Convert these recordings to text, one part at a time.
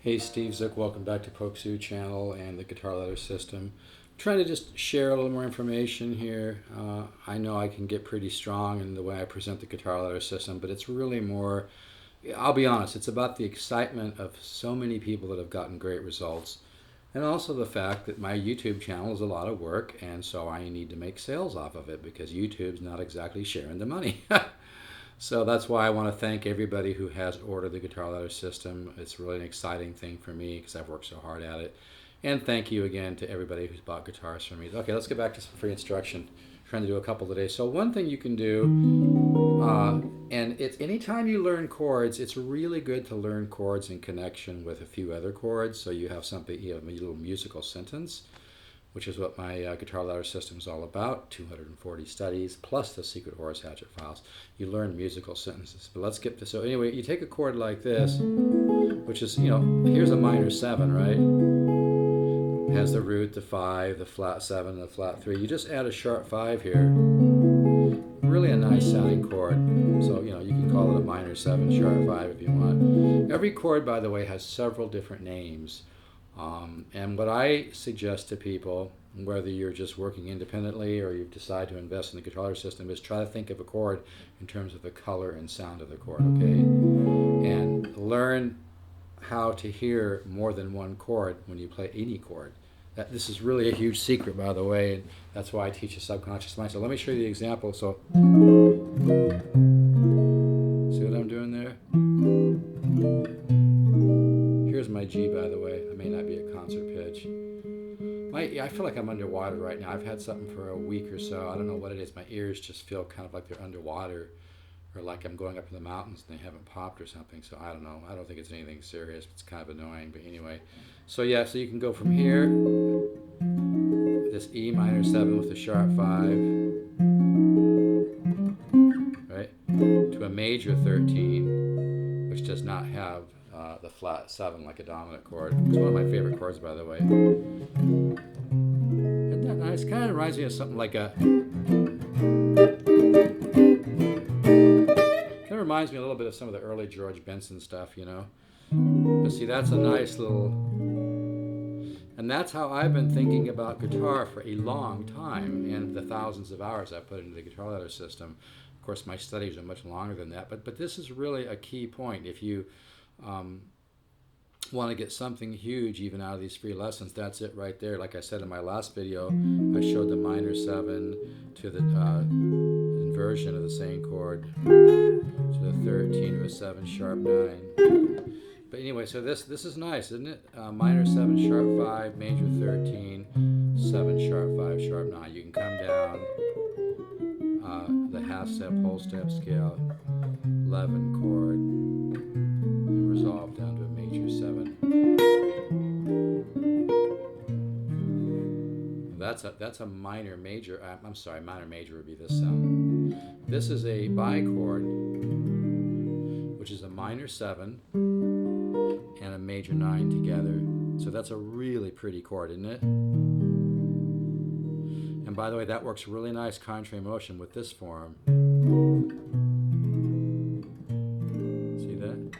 Hey Steve, Zook, welcome back to Pokesoo channel and the Guitar Ladder System. I'm trying to just share a little more information here. I know I can get pretty strong in the way I present the Guitar Ladder System, but it's really more, I'll be honest, it's about the excitement of so many people that have gotten great results. And also the fact that my YouTube channel is a lot of work, and so I need to make sales off of it because YouTube's not exactly sharing the money. So that's why I want to thank everybody who has ordered the Guitar Ladder System. It's really an exciting thing for me because I've worked so hard at it. And thank you again to everybody who's bought guitars from me. Okay, let's get back to some free instruction. I'm trying to do a couple today. So one thing you can do, and it's anytime you learn chords, it's really good to learn chords in connection with a few other chords. So you have something, you have a little musical sentence, which is what my Guitar Ladder System is all about, 240 studies, plus the secret Horace Hatchet files. You learn musical sentences. But let's get to, so anyway, you take a chord like this, which is, here's a minor 7, right? It has the root, the 5, the flat 7, and the flat 3. You just add a sharp 5 here. Really a nice sounding chord. So, you can call it a minor 7, sharp 5 if you want. Every chord, by the way, has several different names. And what I suggest to people, whether you're just working independently or you've decided to invest in the Guitar System, is try to think of a chord in terms of the color and sound of the chord, okay? And learn how to hear more than one chord when you play any chord. This is really a huge secret, by the way, and that's why I teach the subconscious mind. So let me show you the example. So, see what I'm doing there? Here's my G, by the way. I may not be at concert pitch. I feel like I'm underwater right now. I've had something for a week or so. I don't know what it is. My ears just feel kind of like they're underwater, or like I'm going up in the mountains and they haven't popped or something. So I don't know. I don't think it's anything serious. It's kind of annoying. But anyway. So yeah, so you can go from here, this E minor 7 with the sharp 5, right, to a major 13, which does not have the flat 7 like a dominant chord. It's one of my favorite chords, by the way. Isn't that nice? Kind of reminds me of something like a... Kind of reminds me a little bit of some of the early George Benson stuff, But see, that's a nice little... And that's how I've been thinking about guitar for a long time, and the thousands of hours I put into the Guitar Ladder System. Of course, my studies are much longer than that, but this is really a key point. If you want to get something huge even out of these free lessons, that's it right there. Like I said in my last video, I showed the minor 7 to the inversion of the same chord, to the 13 to a 7 sharp 9. But anyway, so this is nice, isn't it? Minor 7 sharp 5, major 13, 7 sharp 5 sharp 9. You can come down the half step, whole step scale, 11 chord, and resolve down to a major 7. That's a minor major. I'm sorry, minor major would be this sound. This is a bichord, which is a minor 7 and a major 9 together. So that's a really pretty chord, isn't it? And by the way, that works really nice contrary motion with this form. See that?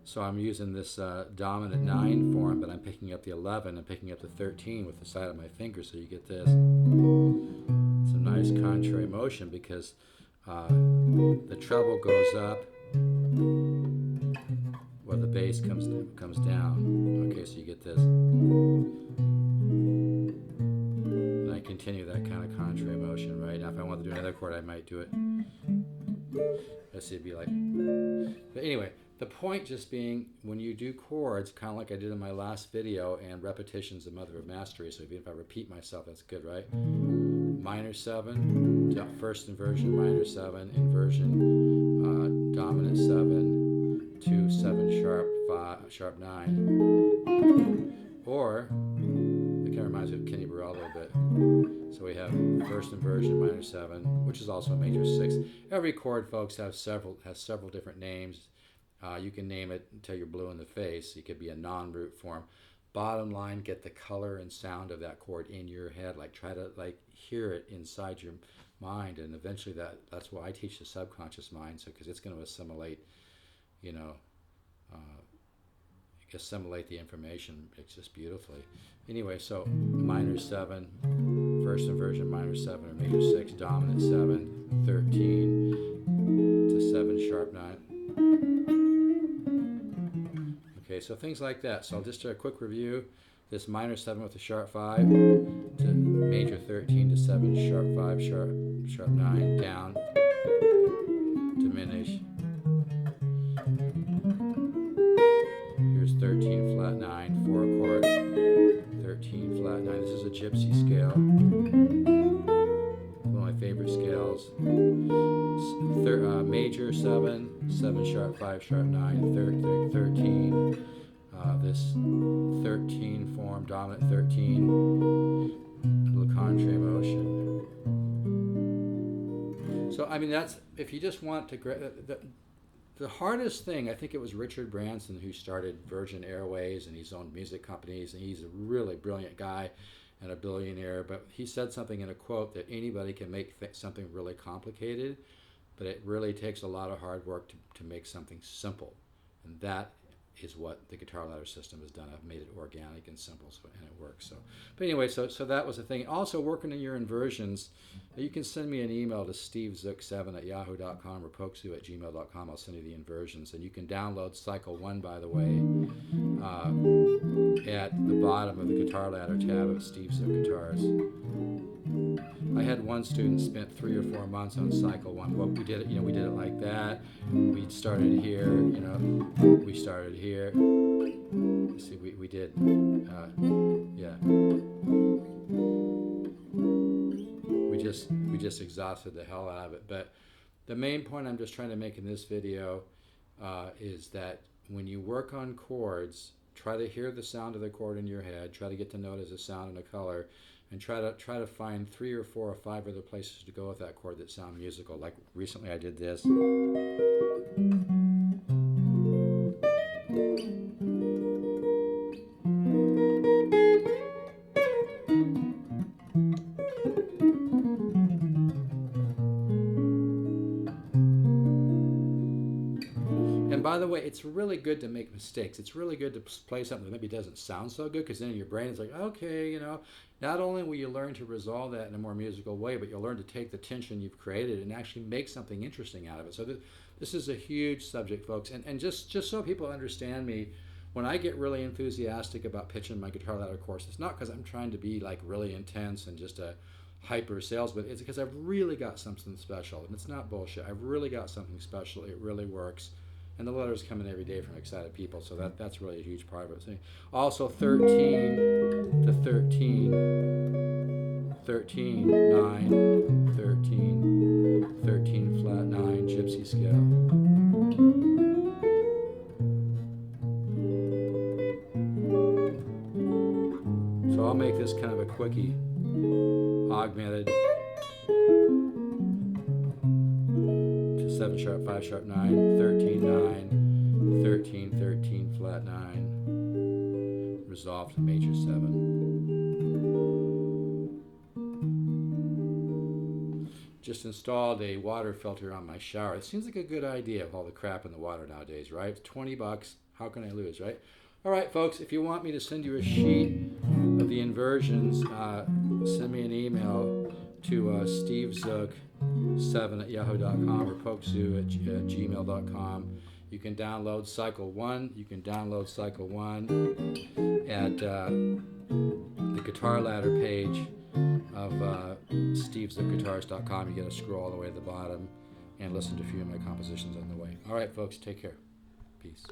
So I'm using this dominant 9 form, but I'm picking up the 11 and picking up the 13 with the side of my finger, so you get this. It's a nice contrary motion because the treble goes up while the bass comes down. Okay, so you get this. And I continue that kind of contrary motion, right? Now if I wanted to do another chord, I might do it. Let's see, it'd be like... But anyway, the point just being, when you do chords, kind of like I did in my last video, and repetition's the mother of mastery, so even if I repeat myself, that's good, right? Minor 7, to first inversion, minor 7, inversion, dominant 7, to 7 sharp 5, sharp 9. Or, it kind of reminds me of Kenny Burrell a little bit. So we have first inversion, minor 7, which is also a major 6. Every chord, folks, has several different names. You can name it until you're blue in the face. It could be a non-root form. Bottom line, get the color and sound of that chord in your head. Like, try to hear it inside your mind, and eventually that's why I teach the subconscious mind. So because it's going to assimilate, assimilate the information. It's just beautifully. Anyway, so minor 7, first inversion minor 7 or major 6, dominant 7, 13 to 7 sharp 9. Okay, so things like that. So I'll just do a quick review. This minor 7 with a sharp 5 to major 13 to 7 sharp 5 sharp 9 down, diminish. Here's 13 flat 9, 4 chord, 13 flat 9. This is a gypsy scale, one of my favorite scales. Major 7, 7 sharp 5 sharp 9, 13. This 13 form, dominant 13, little contrary motion. So I mean, that's, if you just want to, the hardest thing, I think it was Richard Branson who started Virgin Airways, and he's owned music companies, and he's a really brilliant guy and a billionaire, but he said something in a quote that anybody can make something really complicated, but it really takes a lot of hard work to make something simple. And that is what the Guitar Ladder System has done. I've made it organic and simple, and it works. But anyway, so that was the thing. Also, working on your inversions, you can send me an email to stevezook7@yahoo.com or pokesu@gmail.com. I'll send you the inversions, and you can download Cycle 1, by the way, at the bottom of the Guitar Ladder tab of Steve Zook Guitars. I had one student spent 3 or 4 months on Cycle 1. Well, we did it, we did it like that. We started here, we started here. See, we did, yeah. We just exhausted the hell out of it. But the main point I'm just trying to make in this video is that when you work on chords, try to hear the sound of the chord in your head. Try to get to know it as a sound and a color, and try to find 3 or 4 or 5 other places to go with that chord that sound musical. Like recently, I did this. And by the way, it's really good to make mistakes. It's really good to play something that maybe doesn't sound so good, because then your brain is like, okay, not only will you learn to resolve that in a more musical way, but you'll learn to take the tension you've created and actually make something interesting out of it. So this is a huge subject, folks. And just so people understand me, when I get really enthusiastic about pitching my Guitar Ladder course, it's not because I'm trying to be like really intense and just a hyper salesman. It's because I've really got something special, and it's not bullshit. I've really got something special. It really works. And the letters come in every day from excited people, so that's really a huge part of it. Also 13 to 13, 13, 9, 13, 13 flat 9, gypsy scale. So I'll make this kind of a quickie, augmented. 7 sharp 5 sharp 9, 13 9, 13 13 flat 9, resolved to major 7. Just installed a water filter on my shower. It seems like a good idea of all the crap in the water nowadays, right? It's $20. How can I lose, right? All right, folks, if you want me to send you a sheet of the inversions, send me an email to stevezook7@yahoo.com or pokesu@gmail.com. You can download Cycle 1. You can download Cycle 1 at the Guitar Ladder page of stevezookguitars.com. You got to scroll all the way to the bottom and listen to a few of my compositions on the way. All right, folks, take care. Peace.